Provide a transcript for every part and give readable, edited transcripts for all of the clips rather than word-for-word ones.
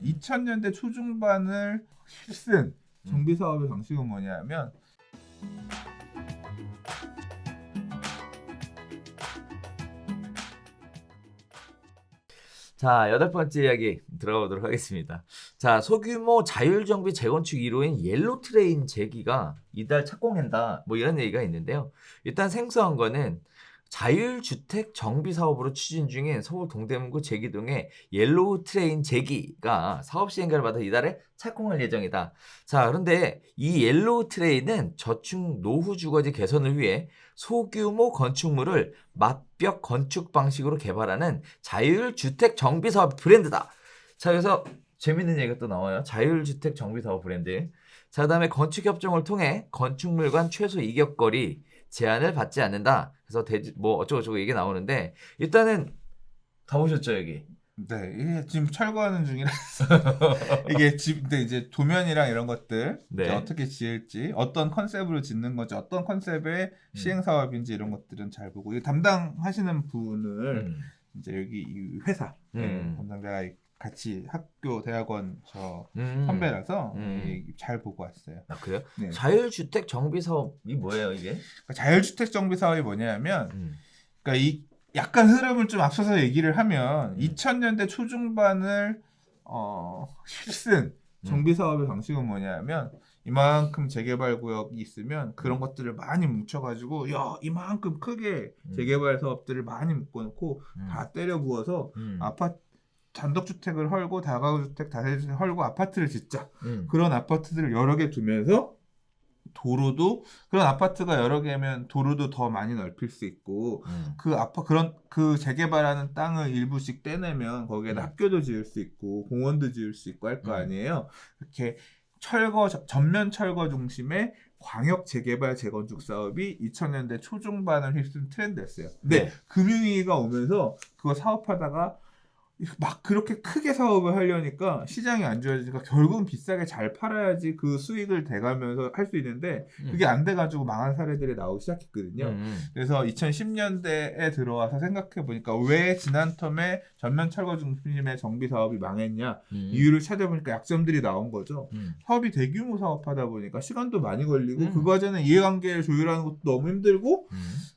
2000년대 초중반을 실쓴 정비 사업의 방식은 뭐냐면 자, 8번째 이야기 들어보도록 하겠습니다. 자, 소규모 자율정비 재건축 1호인 옐로트레인 재기가 이달 착공한다. 뭐 이런 얘기가 있는데요. 일단 생소한 거는 자율주택 정비 사업으로 추진 중인 서울 동대문구 제기동의 옐로우트레인 재기가 사업 시행가를 받아 이달에 착공할 예정이다. 자, 그런데 이 옐로우트레인은 저축 노후 주거지 개선을 위해 소규모 건축물을 맞벽 건축 방식으로 개발하는 자율주택 정비 사업 브랜드다. 자, 그래서 재밌는 얘기가 또 나와요. 자율주택 정비 사업 브랜드. 자, 그다음에 건축 협정을 통해 건축물 간 최소 이격거리 제한을 받지 않는다. 그래서 뭐 어쩌고저쩌고 얘기 나오는데 일단은 가보셨죠 여기? 네, 이게 지금 철거하는 중이라서 이게 근데 이제 도면이랑 이런 것들 네. 이제 어떻게 지을지, 어떤 컨셉으로 짓는 건지, 어떤 컨셉의 시행 사업인지 이런 것들은 잘 보고 이 담당하시는 분을 이제 여기 이 회사 담당자가 같이 학교 대학원 저 선배라서 잘 보고 왔어요. 아, 그래요? 네. 자율주택 정비 사업이 뭐예요 이게? 그러니까 자율주택 정비 사업이 뭐냐면 그러니까 이 약간 흐름을 좀 앞서서 얘기를 하면 2000년대 초중반을 실쓴 정비 사업의 방식은 뭐냐면 이만큼 재개발 구역이 있으면 그런 것들을 많이 뭉쳐가지고 이만큼 크게 재개발 사업들을 많이 묶어놓고 다 때려 부어서 아파트 단독주택을 헐고 다가구주택 다세대주택 헐고 아파트를 짓자. 그런 아파트들을 여러 개 두면서 도로도 그런 아파트가 여러 개면 도로도 더 많이 넓힐 수 있고 그 재개발하는 땅을 일부씩 떼내면 거기에다 학교도 지을 수 있고 공원도 지을 수 있고 할 거 아니에요. 이렇게 전면 철거 중심의 광역 재개발 재건축 사업이 2000년대 초중반을 휩쓴 트렌드였어요. 근데 금융위기가 오면서 그거 사업하다가 막 그렇게 크게 사업을 하려니까 시장이 안 좋아지니까 결국은 비싸게 잘 팔아야지 그 수익을 대가면서 할 수 있는데 그게 안 돼가지고 망한 사례들이 나오기 시작했거든요. 그래서 2010년대에 들어와서 생각해보니까 왜 지난 텀에 전면 철거 중심의 정비 사업이 망했냐 이유를 찾아보니까 약점들이 나온 거죠. 사업이 대규모 사업하다 보니까 시간도 많이 걸리고 그 과정에 이해관계를 조율하는 것도 너무 힘들고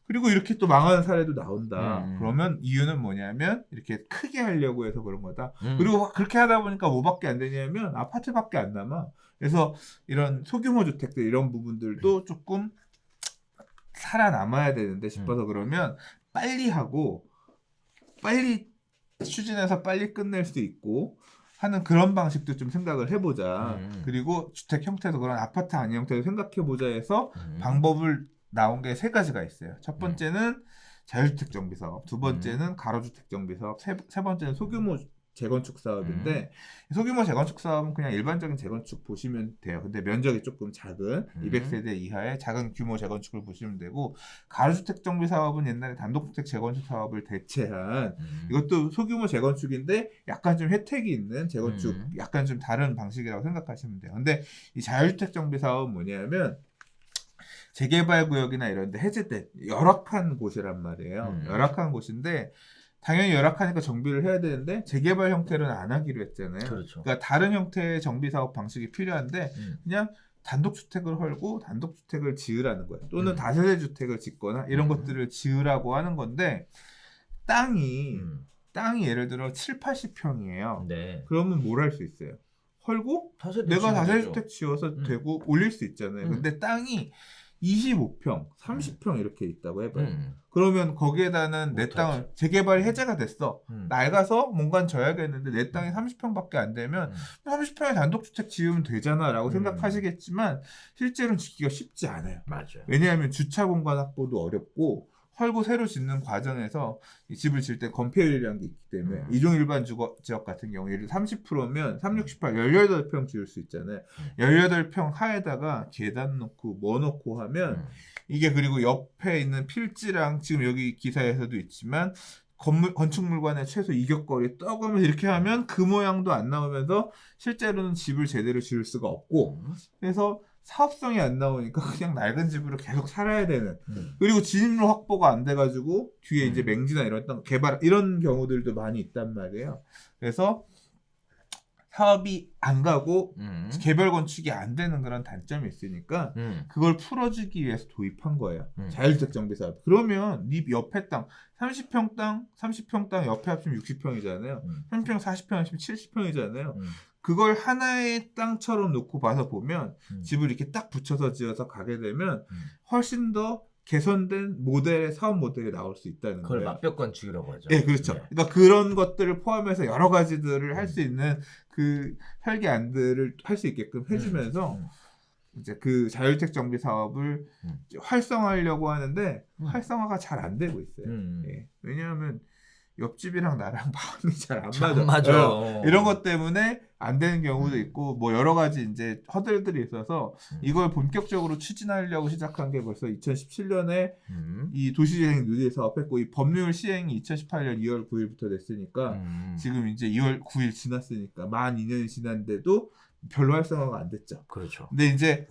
그리고 이렇게 또 망하는 사례도 나온다. 그러면 이유는 뭐냐면 이렇게 크게 하려고 해서 그런 거다. 그리고 그렇게 하다 보니까 뭐밖에 안 되냐면 아파트밖에 안 남아. 그래서 이런 소규모 주택들 이런 부분들도 조금 살아남아야 되는데 싶어서 그러면 빨리 하고 빨리 추진해서 빨리 끝낼 수 있고 하는 그런 방식도 좀 생각을 해보자. 그리고 주택 형태도 그런 아파트 아닌 형태도 생각해보자 해서 방법을 나온 게 3가지가 있어요. 첫 번째는 자율주택 정비 사업, 두 번째는 가로주택 정비 사업, 세 번째는 소규모 재건축 사업인데 소규모 재건축 사업은 그냥 일반적인 재건축 보시면 돼요. 근데 면적이 조금 작은 200세대 이하의 작은 규모 재건축을 보시면 되고 가로주택 정비 사업은 옛날에 단독주택 재건축 사업을 대체한 이것도 소규모 재건축인데 약간 좀 혜택이 있는 재건축 약간 좀 다른 방식이라고 생각하시면 돼요. 근데 이 자율주택 정비 사업은 뭐냐면 재개발 구역이나 이런 데 해제된 열악한 곳이란 말이에요. 열악한 곳인데 당연히 열악하니까 정비를 해야 되는데 재개발 형태로는 안 하기로 했잖아요. 그렇죠. 그러니까 다른 형태의 정비 사업 방식이 필요한데 그냥 단독주택을 헐고 단독주택을 지으라는 거예요. 또는 다세대 주택을 짓거나 이런 것들을 지으라고 하는 건데 땅이 예를 들어 7, 80평이에요. 네. 그러면 뭘 할 수 있어요? 헐고 내가 다세대 주택 지어서 되고 올릴 수 있잖아요. 근데 땅이 25평, 30평 이렇게 있다고 해봐요. 그러면 거기에다는 내 땅을 재개발 해제가 됐어. 낡아서 뭔가 져야겠는데 내 땅이 30평밖에 안 되면 30평에 단독주택 지으면 되잖아 라고 생각하시겠지만 실제로는 짓기가 쉽지 않아요. 맞아요. 왜냐하면 주차 공간 확보도 어렵고 헐고 새로 짓는 과정에서 이 집을 지을 때 건폐율이라는 게 있기 때문에 이종 일반 지역 같은 경우 예를 들어 30%면 3, 68, 18평 지을 수 있잖아요. 18평 하에다가 계단 놓고 뭐 놓고 하면 이게 그리고 옆에 있는 필지랑 지금 여기 기사에서도 있지만 건축물관의 최소 이격거리 떠가면서 이렇게 하면 그 모양도 안 나오면서 실제로는 집을 제대로 지을 수가 없고 그래서 사업성이 안 나오니까 그냥 낡은 집으로 계속 살아야 되는 그리고 진입로 확보가 안 돼가지고 뒤에 이제 맹지나 이런 개발 이런 경우들도 많이 있단 말이에요. 그래서 사업이 안 가고 음. 개별 건축이 안 되는 그런 단점이 있으니까 그걸 풀어주기 위해서 도입한 거예요. 자율주택 정비 사업. 그러면 네 옆에 땅 30평 땅 옆에 합치면 60평이잖아요. 30평 40평 합치면 70평이잖아요. 그걸 하나의 땅처럼 놓고 봐서 보면 집을 이렇게 딱 붙여서 지어서 가게 되면 훨씬 더 개선된 모델의 사업 모델이 나올 수 있다는 그걸 거예요. 맞벽 건축이라고 하죠. 네, 그렇죠. 네. 그러니까 그런 것들을 포함해서 여러 가지들을 할 수 있는 그 설계안들을 할 수 있게끔 해주면서 이제 그 자율주택 정비 사업을 활성화하려고 하는데 활성화가 잘 안 되고 있어요. 예. 왜냐하면 옆집이랑 나랑 마음이 잘 안 맞아. 이런 것 때문에 안 되는 경우도 있고 뭐 여러 가지 이제 허들들이 있어서 이걸 본격적으로 추진하려고 시작한 게 벌써 2017년에 이 도시재생 뉴딜 사업했고 이 법률 시행이 2018년 2월 9일부터 됐으니까 지금 이제 2월 9일 지났으니까 만 2년이 지났는데도 별로 활성화가 안 됐죠. 그렇죠. 근데 이제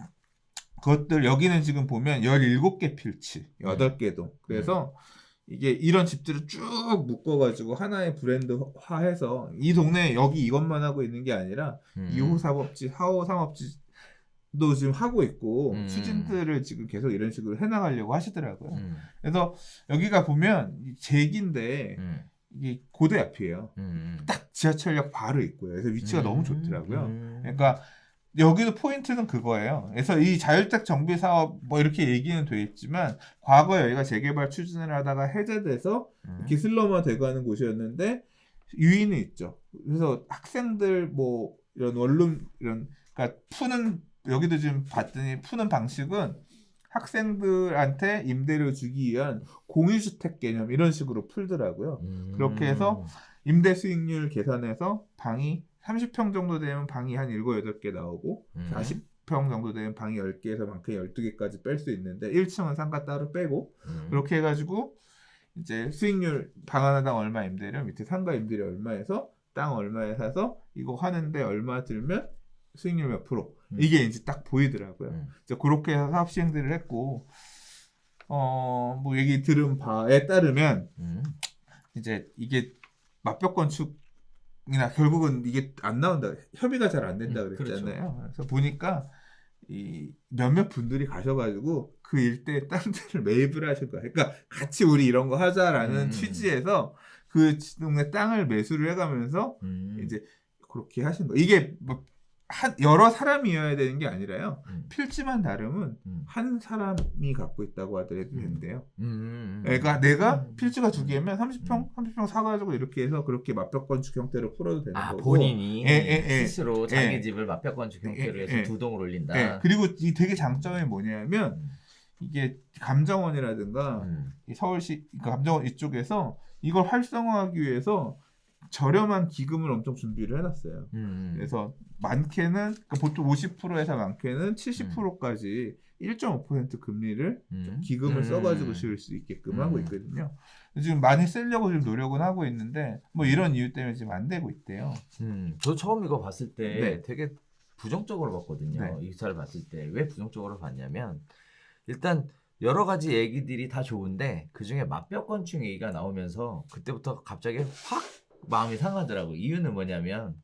그것들 여기는 지금 보면 17개 필지, 8개 동. 그래서 이게 이런 집들을 쭉 묶어가지고 하나의 브랜드화해서 이 동네에 여기 이것만 하고 있는 게 아니라 2호 사업지, 4호 상업지도 지금 하고 있고 추진들을 지금 계속 이런 식으로 해나가려고 하시더라고요. 그래서 여기가 보면 제기인데 이게 고대 앞이에요. 딱 지하철역 바로 있고요. 그래서 위치가 너무 좋더라고요. 그러니까 여기도 포인트는 그거예요. 그래서 이 자율주택 정비 사업 뭐 이렇게 얘기는 돼 있지만 과거에 여기가 재개발 추진을 하다가 해제돼서 이렇게 슬럼화 돼가는 곳이었는데 유인이 있죠. 그래서 학생들 뭐 이런 원룸 이런 그러니까 푸는 여기도 지금 봤더니 푸는 방식은 학생들한테 임대료 주기 위한 공유주택 개념 이런 식으로 풀더라고요. 그렇게 해서 임대 수익률 계산해서 방이 30평 정도 되면 방이 한 7, 8개 나오고 40평 정도 되면 방이 10개에서 방이 12개까지 뺄 수 있는데 1층은 상가 따로 빼고 이렇게 해가지고 이제 수익률 방 하나당 얼마 임대료 밑에 상가 임대료 얼마에서 땅 얼마에 사서 이거 하는데 얼마 들면 수익률 몇 프로 이게 이제 딱 보이더라고요. 이제 그렇게 해서 사업 시행들을 했고 뭐 얘기 들은 바에 따르면 이제 이게 맞벽 건축이나 결국은 이게 안 나온다 협의가 잘 안 된다 그랬잖아요. 그렇죠. 그래서 보니까 이 몇몇 분들이 가셔가지고 그 일대의 땅들을 매입을 하실 거야. 그러니까 같이 우리 이런 거 하자라는 취지에서 그 동네 땅을 매수를 해가면서 이제 그렇게 하신 거. 이게 뭐 여러 사람이어야 되는 게 아니라요. 필지만 다르면 한 사람이 갖고 있다고 하더라도 된대요. 그러니까 내가 필지가 2개면 30평 사가지고 이렇게 해서 그렇게 맞벽 건축 형태로 풀어도 되는 거고. 본인이 스스로 자기 집을 맞벽 건축 형태로 해서 2동을 올린다. 그리고 이 되게 장점이 뭐냐면 이게 감정원이라든가 이 서울시 감정원 이쪽에서 이걸 활성화하기 위해서 저렴한 기금을 엄청 준비를 해놨어요. 그래서 많게는 그러니까 보통 50%에서 많게는 70%까지 1.5% 금리를 기금을 써가지고 지을 수 있게끔 하고 있거든요. 지금 많이 쓰려고 지금 노력은 하고 있는데 뭐 이런 이유 때문에 지금 안 되고 있대요. 저 처음 이거 봤을 때 되게 부정적으로 봤거든요. 이 기사를 봤을 때 왜 부정적으로 봤냐면 일단 여러 가지 얘기들이 다 좋은데 그 중에 맞벽 건축 얘기가 나오면서 그때부터 갑자기 확 마음이 상하더라고. 이유는 뭐냐면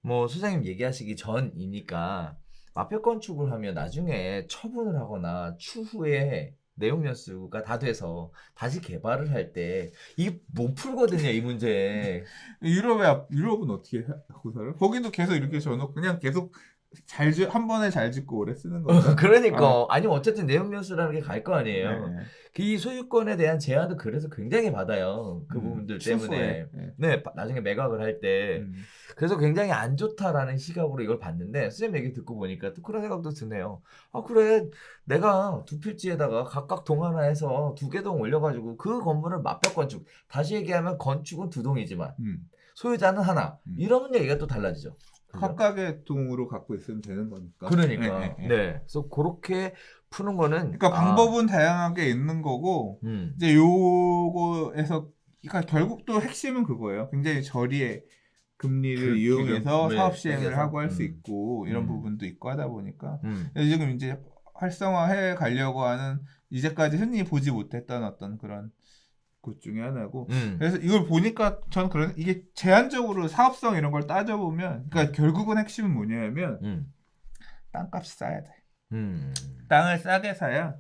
뭐 소장님 얘기하시기 전이니까 맞벽 건축을 하면 나중에 처분을 하거나 추후에 내용 연수가 다 돼서 다시 개발을 할 때 이게 못 풀거든요, 이 문제. 유럽은 어떻게 하고 살아요? 거기도 계속 이렇게 져놓고 그냥 계속 한 번에 잘 짓고 오래 쓰는 거죠. 그러니까 아니면 어쨌든 내용 연수라는 게 갈 거 아니에요. 그 소유권에 대한 제한도 그래서 굉장히 받아요. 그 부분들 때문에. 나중에 매각을 할 때. 그래서 굉장히 안 좋다라는 시각으로 이걸 봤는데 선생님 얘기 듣고 보니까 또 그런 생각도 드네요. 그래 내가 2필지에다가 각각 동 하나 해서 2개 동 올려가지고 그 건물을 맞벽 건축. 다시 얘기하면 건축은 2동이지만 소유자는 하나. 이러면 얘기가 또 달라지죠. 그죠? 각각의 동으로 갖고 있으면 되는 거니까. 그러니까. 그래서 그렇게 푸는 거는 그러니까 방법은 다양하게 있는 거고 이제 요거에서 그러니까 결국 또 핵심은 그거예요. 굉장히 저리의 금리를 이용해서 사업 시행을 하고 할 수 있고 이런 부분도 있고 하다 보니까 지금 이제 활성화해 가려고 하는 이제까지 흔히 보지 못했던 어떤 그런 곳 중에 하나고 음. 그래서 이걸 보니까 저는 그런 이게 제한적으로 사업성 이런 걸 따져보면 그러니까 결국은 핵심은 뭐냐면 땅값이 싸야 돼. 땅을 싸게 사야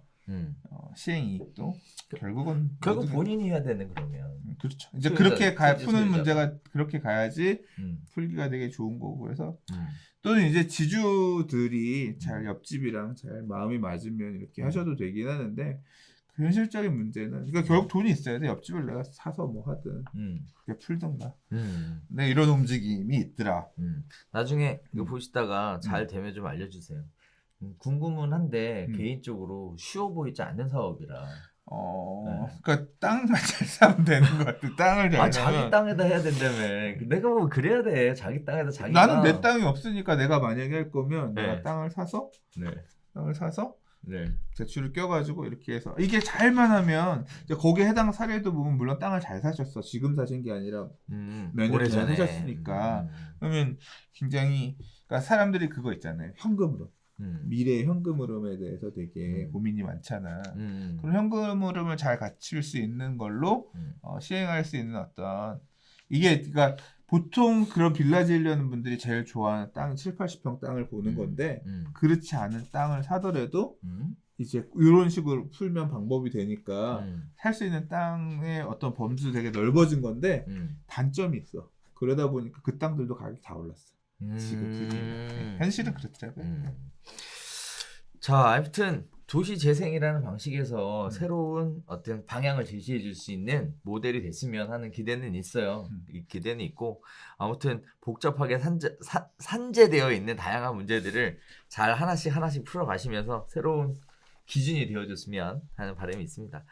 시행 이익도 결국은 결국 모든- 본인이 해야 되는 그러면. 그렇죠. 이제 소유자, 그렇게 푸는 소유자가. 문제가 그렇게 가야지 음. 풀기가 되게 좋은 거고 그래서 또는 이제 지주들이 잘 옆집이랑 잘 마음이 맞으면 이렇게 하셔도 되긴 하는데 그 현실적인 문제는 그러니까 결국 돈이 있어야 돼. 옆집을 내가 사서 뭐 하든 그게 풀든가. 네 이런 움직임이 있더라. 나중에 이거 보시다가 잘 되면 좀 알려주세요. 궁금은 한데 개인적으로 쉬워 보이지 않는 사업이라. 그러니까 땅만 잘 사면 되는 것 같아. 땅을 잘 자기 사면. 땅에다 해야 된다며. 내가 뭐 그래야 돼. 자기 땅에다 자기가. 나는 내 땅이 없으니까 내가 만약에 할 거면 네. 내가 땅을 사서 네. 대출을 껴가지고 이렇게 해서 이게 잘만 하면 이제 거기에 해당 사례도 보면 물론 땅을 잘 사셨어. 지금 사신 게 아니라 몇 년 전에 사셨으니까 그러면 굉장히 그러니까 사람들이 그거 있잖아요. 현금으로 미래의 현금 흐름에 대해서 되게 고민이 많잖아. 그럼 현금 흐름을 잘 갖출 수 있는 걸로 시행할 수 있는 어떤 이게 그러니까 보통 그런 빌라 지으려는 분들이 제일 좋아하는 땅 7, 80평 땅을 보는 건데 그렇지 않은 땅을 사더라도 이제 이런 식으로 풀면 방법이 되니까 살 수 있는 땅의 어떤 범주 되게 넓어진 건데 단점이 있어. 그러다 보니까 그 땅들도 가격이 다 올랐어. 지금 현실은 그렇더라고요. 자, 아무튼 도시 재생이라는 방식에서 새로운 어떤 방향을 제시해 줄 수 있는 모델이 됐으면 하는 기대는 있어요. 이 기대는 있고 아무튼 복잡하게 산재되어 있는 다양한 문제들을 잘 하나씩 풀어가시면서 새로운 기준이 되어줬으면 하는 바람이 있습니다.